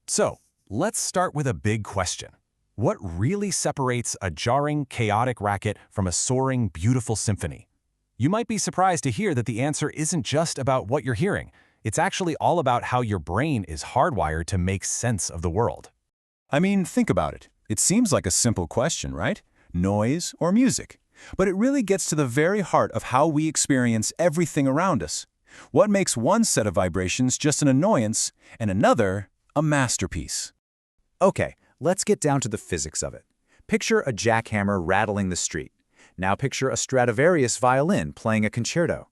So, let's start with a big question. What really separates a jarring, chaotic racket from a soaring, beautiful symphony? You might be surprised to hear that the answer isn't just about what you're hearing. It's actually all about how your brain is hardwired to make sense of the world. I mean, think about it. It seems like a simple question, right? Noise or music? But it really gets to the very heart of how we experience everything around us. What makes one set of vibrations just an annoyance and another a masterpiece? Okay, let's get down to the physics of it. Picture a jackhammer rattling the street. Now picture a Stradivarius violin playing a concerto.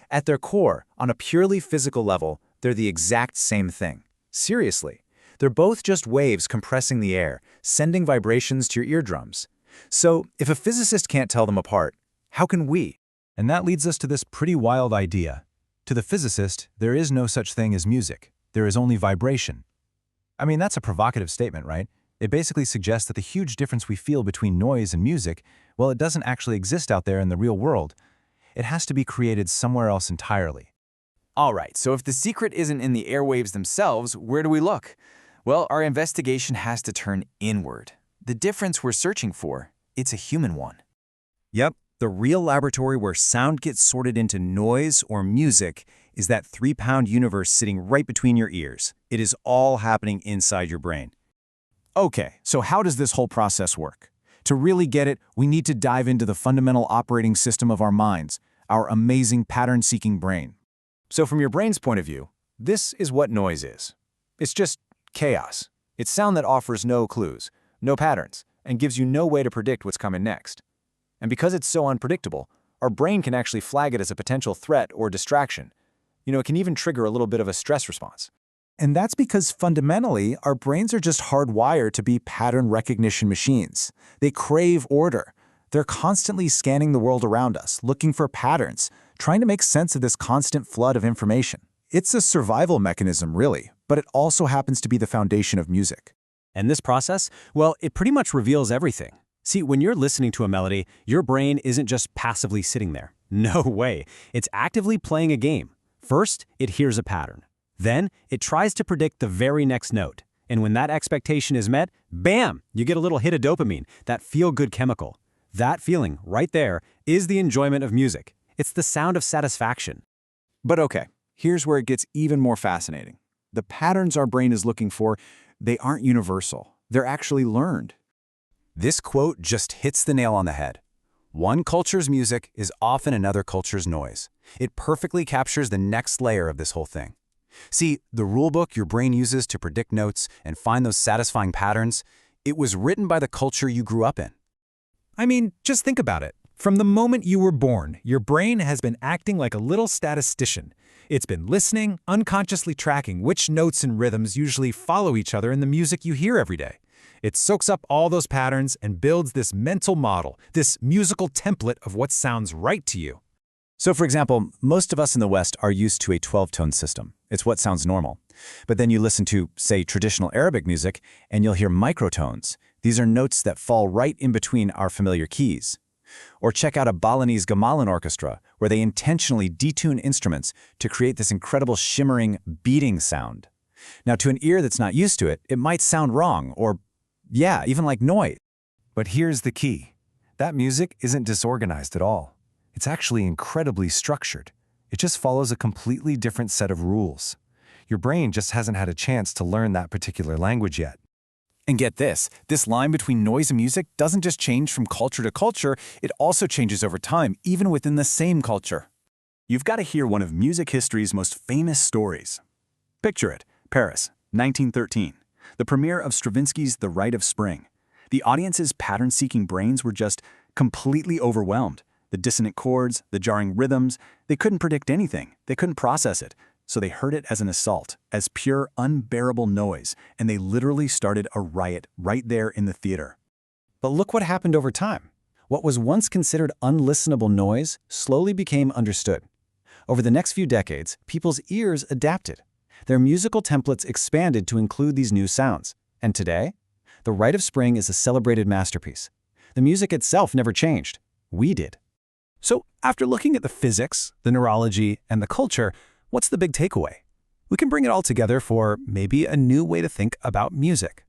At their core, on a purely physical level, they're the exact same thing. Seriously, they're both just waves compressing the air, sending vibrations to your eardrums. So, if a physicist can't tell them apart, how can we? And that leads us to this pretty wild idea. To the physicist, there is no such thing as music. There is only vibration. I mean, that's a provocative statement, right? It basically suggests that the huge difference we feel between noise and music, well, it doesn't actually exist out there in the real world. It has to be created somewhere else entirely. All right, so if the secret isn't in the airwaves themselves, where do we look? Well, our investigation has to turn inward. The difference we're searching for, it's a human one. Yep, the real laboratory where sound gets sorted into noise or music is that 3-pound universe sitting right between your ears. It is all happening inside your brain. Okay, so how does this whole process work? To really get it, we need to dive into the fundamental operating system of our minds, our amazing pattern-seeking brain. So from your brain's point of view, this is what noise is. It's just chaos. It's sound that offers no clues, no patterns, and gives you no way to predict what's coming next. And because it's so unpredictable, our brain can actually flag it as a potential threat or distraction. It can even trigger a little bit of a stress response. And that's because fundamentally, our brains are just hardwired to be pattern recognition machines. They crave order. They're constantly scanning the world around us, looking for patterns, trying to make sense of this constant flood of information. It's a survival mechanism, really, but it also happens to be the foundation of music. And this process, well, it pretty much reveals everything. See, when you're listening to a melody, your brain isn't just passively sitting there. No way. It's actively playing a game. First, it hears a pattern. Then, it tries to predict the very next note. And when that expectation is met, bam, you get a little hit of dopamine, that feel-good chemical. That feeling, right there, is the enjoyment of music. It's the sound of satisfaction. But okay, here's where it gets even more fascinating. The patterns our brain is looking for, they aren't universal. They're actually learned. This quote just hits the nail on the head. One culture's music is often another culture's noise. It perfectly captures the next layer of this whole thing. See, the rulebook your brain uses to predict notes and find those satisfying patterns, it was written by the culture you grew up in. I mean, just think about it. From the moment you were born, your brain has been acting like a little statistician. It's been listening, unconsciously tracking which notes and rhythms usually follow each other in the music you hear every day. It soaks up all those patterns and builds this mental model, this musical template of what sounds right to you. So for example, most of us in the West are used to a 12-tone system. It's what sounds normal. But then you listen to, say, traditional Arabic music, and you'll hear microtones. These are notes that fall right in between our familiar keys. Or check out a Balinese gamelan orchestra, where they intentionally detune instruments to create this incredible shimmering, beating sound. Now, to an ear that's not used to it, it might sound wrong, or, yeah, even like noise. But here's the key. That music isn't disorganized at all. It's actually incredibly structured. It just follows a completely different set of rules. Your brain just hasn't had a chance to learn that particular language yet. And get this line between noise and music doesn't just change from culture to culture, it also changes over time, even within the same culture. You've got to hear one of music history's most famous stories. Picture it, Paris, 1913, the premiere of Stravinsky's The Rite of Spring. The audience's pattern-seeking brains were just completely overwhelmed. The dissonant chords, the jarring rhythms, they couldn't predict anything. They couldn't process it. So they heard it as an assault, as pure, unbearable noise, and they literally started a riot right there in the theater. But look what happened over time. What was once considered unlistenable noise slowly became understood. Over the next few decades, people's ears adapted. Their musical templates expanded to include these new sounds. And today, The Rite of Spring is a celebrated masterpiece. The music itself never changed. We did. So after looking at the physics, the neurology, and the culture, what's the big takeaway? we can bring it all together for maybe a new way to think about music.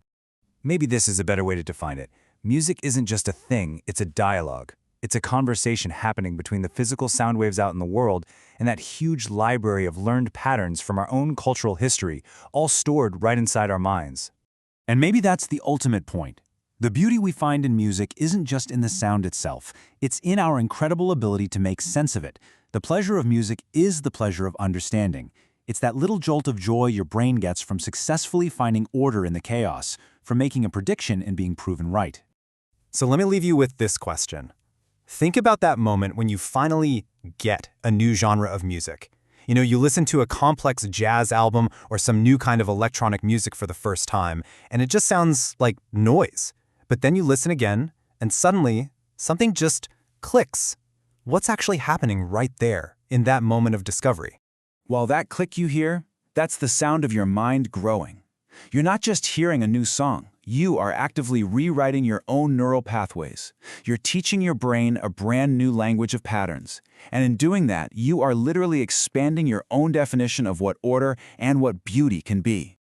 Maybe this is a better way to define it. Music isn't just a thing, it's a dialogue. It's a conversation happening between the physical sound waves out in the world and that huge library of learned patterns from our own cultural history, all stored right inside our minds. And maybe that's the ultimate point. The beauty we find in music isn't just in the sound itself, it's in our incredible ability to make sense of it. The pleasure of music is the pleasure of understanding. It's that little jolt of joy your brain gets from successfully finding order in the chaos, from making a prediction and being proven right. So let me leave you with this question. Think about that moment when you finally get a new genre of music. You listen to a complex jazz album or some new kind of electronic music for the first time, and it just sounds like noise. But then you listen again, and suddenly, something just clicks. What's actually happening right there in that moment of discovery? While that click you hear, that's the sound of your mind growing. You're not just hearing a new song. You are actively rewriting your own neural pathways. You're teaching your brain a brand new language of patterns. And in doing that, you are literally expanding your own definition of what order and what beauty can be.